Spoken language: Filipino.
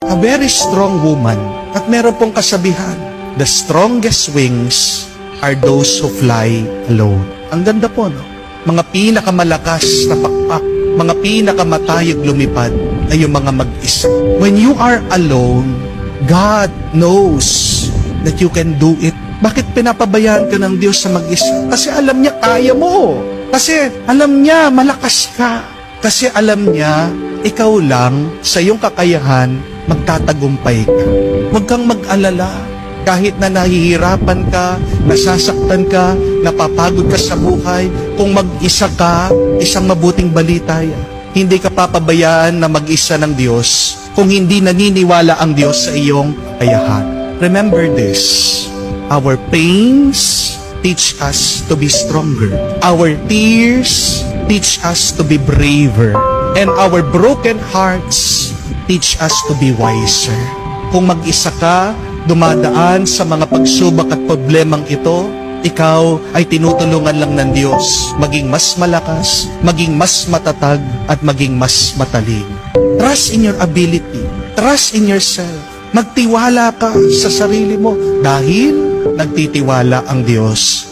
A very strong woman. At meron pong kasabihan, the strongest wings are those who fly alone. Ang ganda po, no? Mga pinakamalakas na pakpak, mga pinakamatayog lumipad ay yung mga mag-isa. When you are alone, God knows that you can do it. Bakit pinapabayaan ka ng Diyos sa mag-isa? Kasi alam niya kaya mo. Kasi alam niya malakas ka. Kasi alam niya ikaw lang sa iyong kakayahan magtatagumpay ka. Huwag kang mag-alala. Kahit na nahihirapan ka, nasasaktan ka, napapagod ka sa buhay, kung mag-isa ka, isang mabuting balita yan. Hindi ka papabayaan na mag-isa ng Diyos kung hindi naniniwala ang Diyos sa iyong kakayahan. Remember this, our pains teach us to be stronger. Our tears teach us to be braver. And our broken hearts teach us to be wiser. Kung mag-isa ka, dumadaan sa mga pagsubok at problemang ito, ikaw ay tinutulungan lang ng Diyos maging mas malakas, maging mas matatag, at maging mas mataling. Trust in your ability. Trust in yourself. Magtiwala ka sa sarili mo dahil nagtitiwala ang Diyos